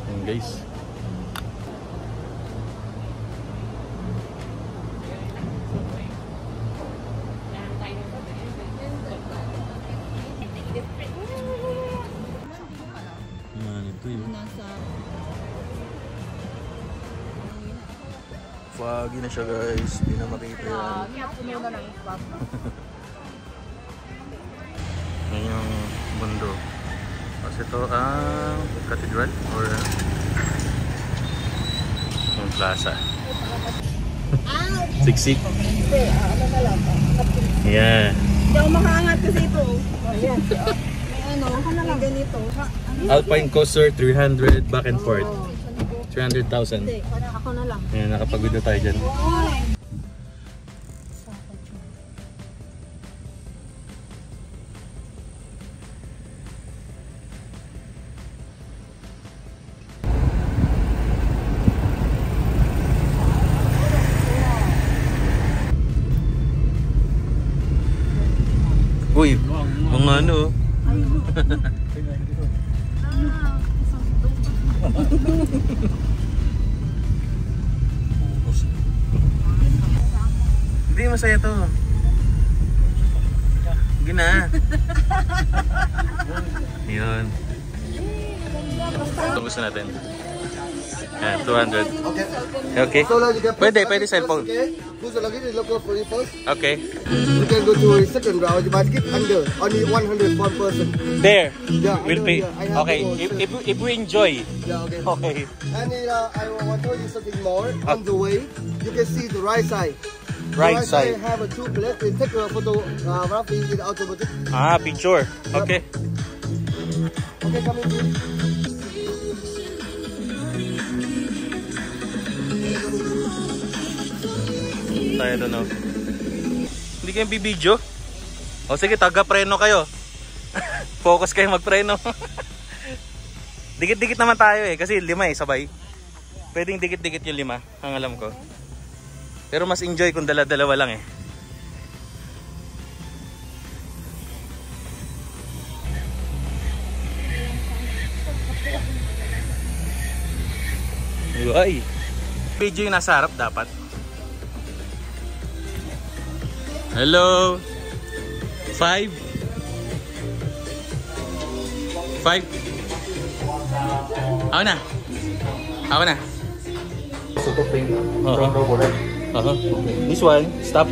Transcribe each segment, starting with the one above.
Ayan guys. Foggy na siya guys, hindi na makita yan. Yan yung mundo. Kasi ito ang cathedral or yung plaza. Siksik. Yeah. Hindi ako makaangat kasi ito. Ayan. May ano, may ganito. Alpine Coaster 300 back and forth. 300,000. Hindi, parang ako na lang. Ayan, nakapag-video tayo dyan. Uy, mga ano. Hindi masaya to. Gina. Yun. Ito gusto natin. Yan, 200. Okay. Pwede cellphone. Who's the luggage? Local for you first. Okay. You can go to second round. You must keep under. Only 100 per person. There. Yeah, We'll pay. yeah, Okay. If we enjoy. Yeah, okay. Okay. And I want to tell you something more. On the way, you can see the right side. Right side. Have a two plate. We take a photo roughly with automatic. Ah, picture. Okay. Okay, come in please. Tayo doon, no? Hindi kayo bibidyo? O sige, taga-preno kayo. Focus kayo magpreno. Dikit-dikit naman tayo eh, kasi 5 eh, sabay. Pwedeng dikit-dikit yung 5, ang alam ko. Pero mas enjoy kung dala-dalawa lang eh. Uy! Video yung nasa harap dapat. Hello. 5. Ako na. This one. Stop.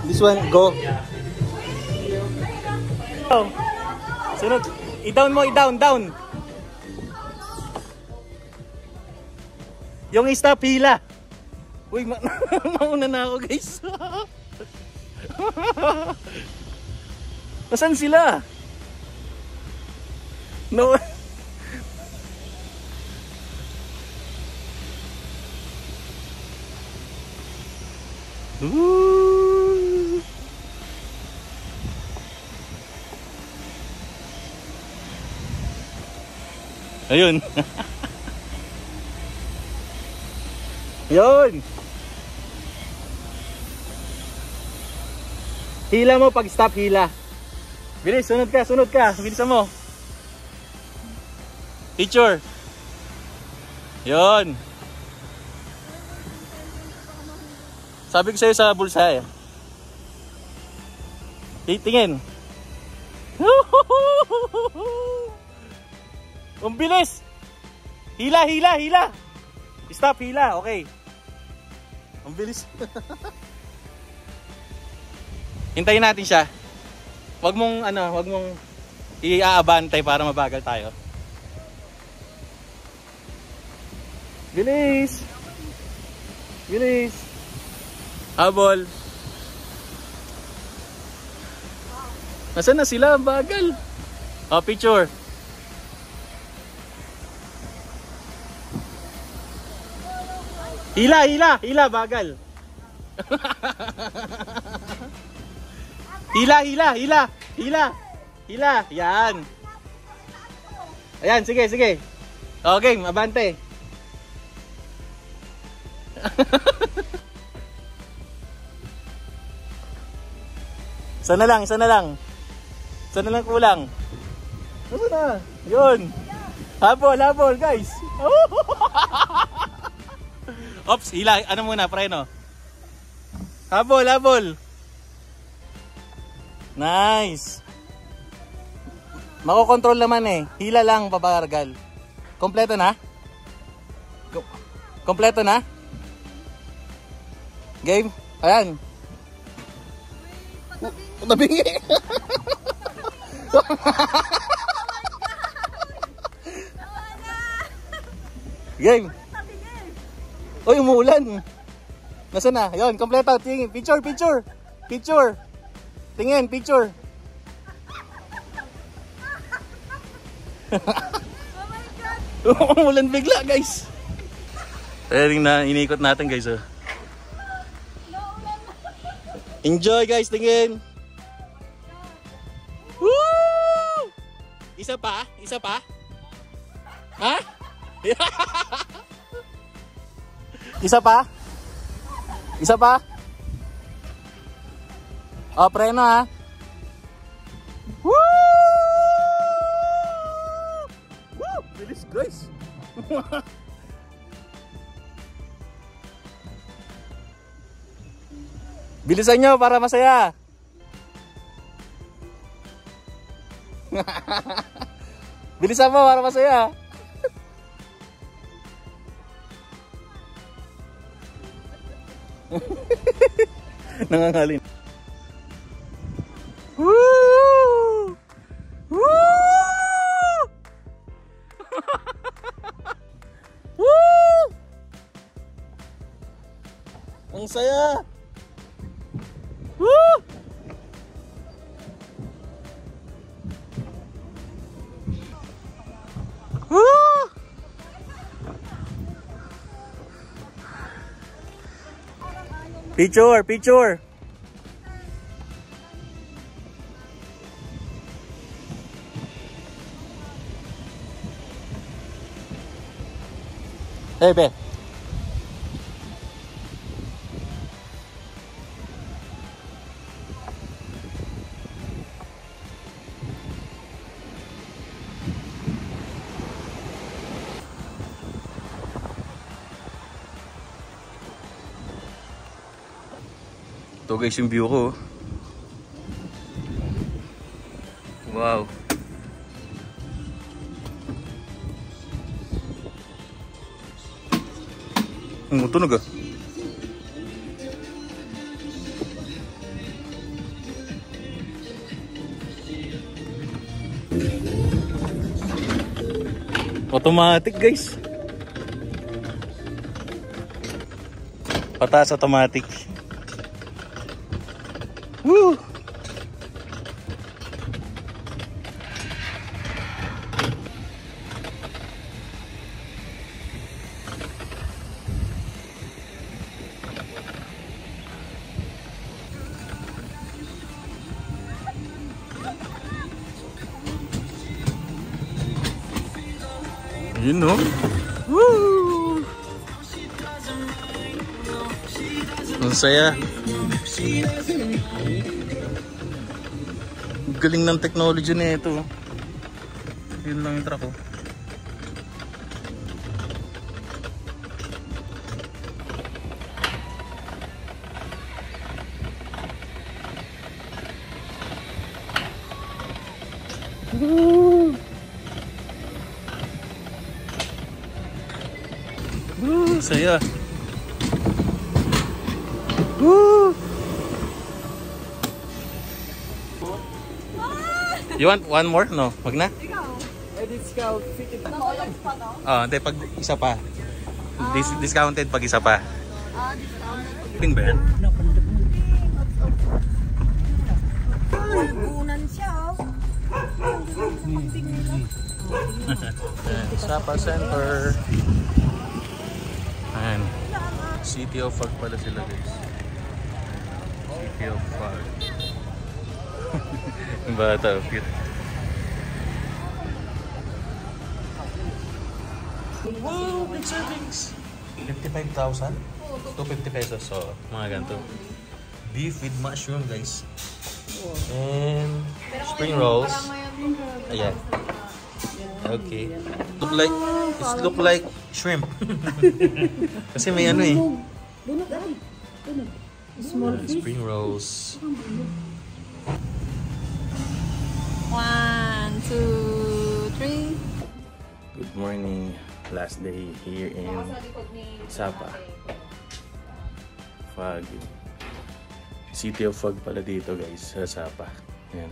This one. Go. Sunod. I-down mo, down. Yung stop hila. Uy, mauna na ako guys. Nasaan sila? No. Ayun. Yun. Hila mo pag stop hila. Bilis, sunod ka. Bilisan mo. Picture. Yun. Sabi ko sa'yo sa bulsa eh. Tingin. Ang bilis. Hila. Stop, hila. Okay. Ang bilis. Hintayin natin siya. Wag mong iaabantay para mabagal tayo. Bilis. Habol. Nasaan na sila? Bagal. Oh, picture. Hila, bagal. Hila. Yan. Ayan, sige, sige. Okay, abante. Isa na lang, isa na lang. Isa na lang kulang. Ano na? Yun. Habol, habol, guys. Ops, hila. Ano muna, preno? Habol, habol. Nice. Makokontrol naman eh. Hila lang, babargal. Kompleto na? Kompleto na? Game? Ayan. Tabingi. Game. Uy, umuulan. Nasaan na? Ayun, kompleto. Tingin. Picture, picture. Picture. Tingin, picture. Oh my God! Umuulan bigla, guys. Ayan na, inikot natin, guys. Oh. Enjoy, guys. Tingin. Woo! Isa pa? Isa pa? Ha? Isa pa? Isa pa? O, preno ha. Woo! Woo! Bilis, guys. Bilisan nyo para masaya. Bilisan mo para masaya. Nangangalin. Woo! Woo! Woo! Ang saya. Woo! Woo! Picture, picture. Hey, be. Ito guys yung view ko. Wow. Ang tunog ah. Automatic guys. Pataas automatic. Woo! You know? Woo! Ang saya. Galing ng technology na ito. Yun lang yung truck ko. Woo! Woo! Saya. Woo! You want one more? No, wag na. Hindi, pag isa pa. Discounted pag isa pa. Ping ba yan? Buunan siya, oh. Sapa Center. Ayan. City of Fog pala sila guys. City of Fog. Yung bata, cute. Wow, big servings! 55,000? 250 pesos. So, mga ganito. Beef with mushroom, guys. And spring rolls. Ayan. Okay. Look like shrimp. Kasi may ano eh. Spring rolls. 1, 2, 3. Good morning. Last day here in Sapa. Fog. City of Fog pala dito, guys, sa Sapa. Ayan.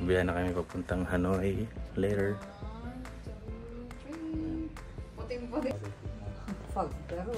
Biyahe na kami papuntang Hanoi later. Fog, pero